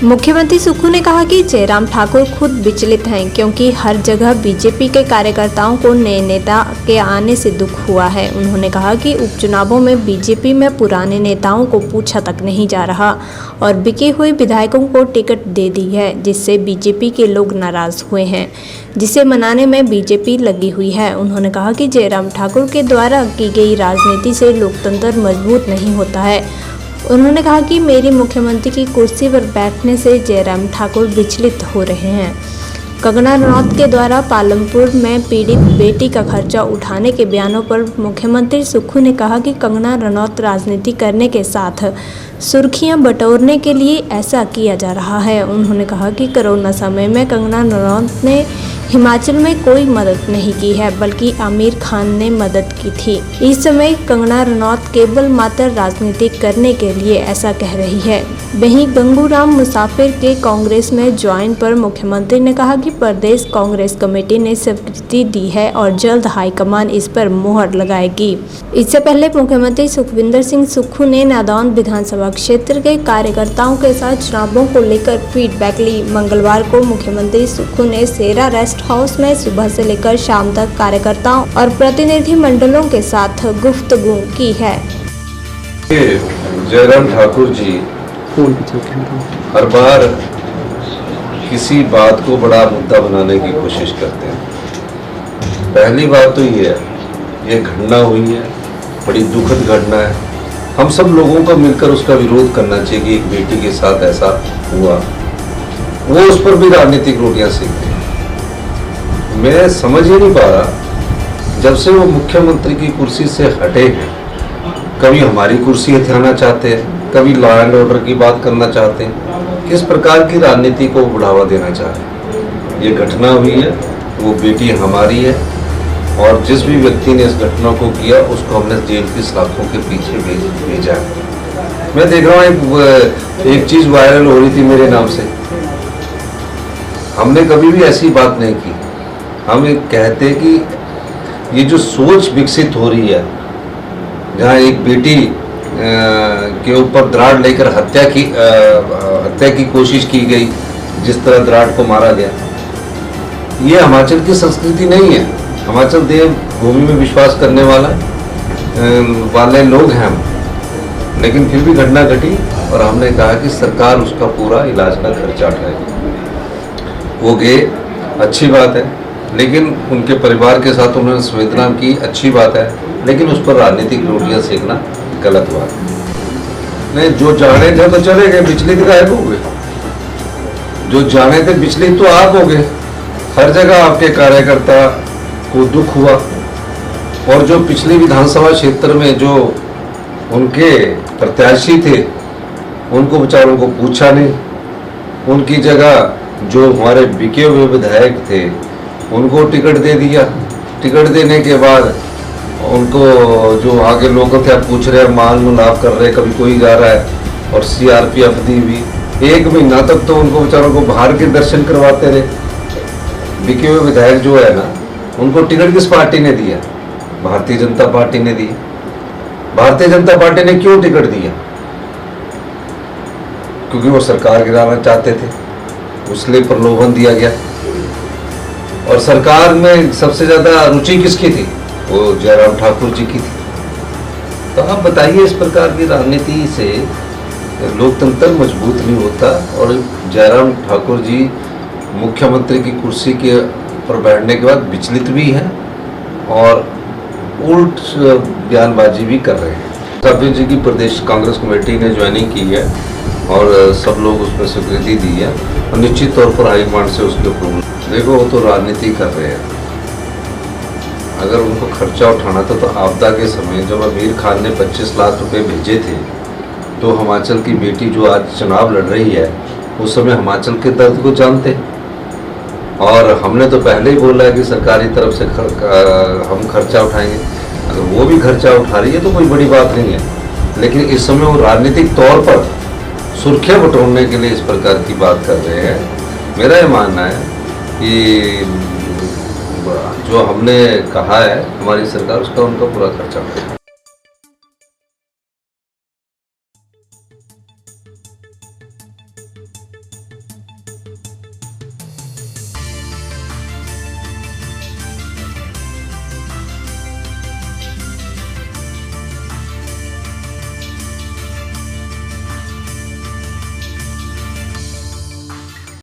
मुख्यमंत्री सुक्खू ने कहा कि जयराम ठाकुर खुद विचलित हैं क्योंकि हर जगह बीजेपी के कार्यकर्ताओं को नए नेता के आने से दुख हुआ है। उन्होंने कहा कि उपचुनावों में बीजेपी में पुराने नेताओं को पूछा तक नहीं जा रहा और बिके हुए विधायकों को टिकट दे दी है, जिससे बीजेपी के लोग नाराज हुए हैं, जिसे मनाने में बीजेपी लगी हुई है। उन्होंने कहा कि जयराम ठाकुर के द्वारा की गई राजनीति से लोकतंत्र मजबूत नहीं होता है। उन्होंने कहा कि मेरी मुख्यमंत्री की कुर्सी पर बैठने से जयराम ठाकुर विचलित हो रहे हैं। कंगना रनौत के द्वारा पालमपुर में पीड़ित बेटी का खर्चा उठाने के बयानों पर मुख्यमंत्री सुक्खू ने कहा कि कंगना रनौत राजनीति करने के साथ सुर्खियां बटोरने के लिए ऐसा किया जा रहा है। उन्होंने कहा कि कोरोना समय में कंगना रनौत ने हिमाचल में कोई मदद नहीं की है, बल्कि आमिर खान ने मदद की थी। इस समय कंगना रनौत केवल मात्र राजनीति करने के लिए ऐसा कह रही है। वहीं गंगूराम मुसाफिर के कांग्रेस में ज्वाइन पर मुख्यमंत्री ने कहा कि प्रदेश कांग्रेस कमेटी ने स्वीकृति दी है और जल्द हाईकमान इस पर मुहर लगाएगी। इससे पहले मुख्यमंत्री सुखविंदर सिंह सुक्खू ने नादौन विधानसभा क्षेत्र के कार्यकर्ताओं के साथ चुनावों को लेकर फीडबैक ली। मंगलवार को मुख्यमंत्री सुक्खू ने सेरा रेस्ट हाउस में सुबह से लेकर शाम तक कार्यकर्ताओं और प्रतिनिधि मंडलों के साथ गुफ्तगू की है। जयराम ठाकुर जी हर बार किसी बात को बड़ा मुद्दा बनाने की कोशिश करते हैं। पहली बात तो ये है, ये घटना हुई है, बड़ी दुखद घटना है। हम सब लोगों को मिलकर उसका विरोध करना चाहिए कि एक बेटी के साथ ऐसा हुआ। वो उस पर भी राजनीतिक रोटियां सेकते हैं। मैं समझ ही नहीं पा रहा, जब से वो मुख्यमंत्री की कुर्सी से हटे हैं, कभी हमारी कुर्सी हथियाना चाहते हैं, कभी लॉ एंड ऑर्डर की बात करना चाहते हैं। किस प्रकार की राजनीति को बढ़ावा देना चाह रहे हैं। ये घटना हुई है, वो बेटी हमारी है और जिस भी व्यक्ति ने इस घटना को किया उसको हमने जेल की सलाखों के पीछे भेजा है। मैं देख रहा हूँ एक चीज वायरल हो रही थी मेरे नाम से। हमने कभी भी ऐसी बात नहीं की। हम एक कहते कि ये जो सोच विकसित हो रही है, जहाँ एक बेटी के ऊपर दराड़ लेकर हत्या की कोशिश की गई, जिस तरह दराड़ को मारा गया, ये हिमाचल की संस्कृति नहीं है। हिमाचल देव भूमि में विश्वास करने वाले लोग हैं हम, लेकिन फिर भी घटना घटी और हमने कहा कि सरकार उसका पूरा इलाज का खर्चा उठाएगी। वो गए, अच्छी बात है, लेकिन उनके परिवार के साथ उन्होंने संवेदना की, अच्छी बात है, लेकिन उस पर राजनीतिक रोटियां सेकना गलत बात है। नहीं, जो जाने थे तो चले गए, विचलित गायब हो गए। जो जाने थे विचलित तो आप हो गए। हर जगह आपके कार्यकर्ता को दुख हुआ और जो पिछली विधानसभा क्षेत्र में जो उनके प्रत्याशी थे, उनको बेचारों को पूछा नहीं। उनकी जगह जो हमारे बिके हुए विधायक थे उनको टिकट दे दिया। टिकट देने के बाद उनको जो आगे लोग थे पूछ रहे, माल मुलाफ कर रहे, कभी कोई जा रहा है और सीआरपीएफ दी हुई। 1 महीना तक तो उनको बेचारों को बाहर के दर्शन करवाते रहे। बिके हुए विधायक जो है ना, उनको टिकट किस पार्टी ने दिया? भारतीय जनता पार्टी ने दी। भारतीय जनता पार्टी ने क्यों टिकट दिया? क्योंकि वो सरकार गिराना चाहते थे, उसलिए प्रलोभन दिया गया। और सरकार में सबसे ज्यादा रुचि किसकी थी? वो जयराम ठाकुर जी की थी। तो आप बताइए, इस प्रकार की राजनीति से लोकतंत्र मजबूत नहीं होता। और जयराम ठाकुर जी मुख्यमंत्री की कुर्सी के पर बैठने के बाद विचलित भी हैं और उल्ट बयानबाजी भी कर रहे हैं। मुसाफिर जी की प्रदेश कांग्रेस कमेटी ने ज्वाइनिंग की है और सब लोग उसमें स्वीकृति दी है और निश्चित तौर पर हाईकमांड से उसके अप्रूवल। देखो, वो तो राजनीति कर रहे हैं। अगर उनको खर्चा उठाना था तो आपदा के समय जब आमिर खान ने 25 लाख रुपए भेजे थे, तो हिमाचल की बेटी जो आज चुनाव लड़ रही है, उस समय हिमाचल के दर्द को जानते। और हमने तो पहले ही बोला है कि सरकारी तरफ से हम खर्चा उठाएंगे। अगर वो भी खर्चा उठा रही है तो कोई बड़ी बात नहीं है, लेकिन इस समय वो राजनीतिक तौर पर सुर्खियां बटोरने के लिए इस प्रकार की बात कर रहे हैं। मेरा ये मानना है कि जो हमने कहा है हमारी सरकार, उसका उनका पूरा खर्चा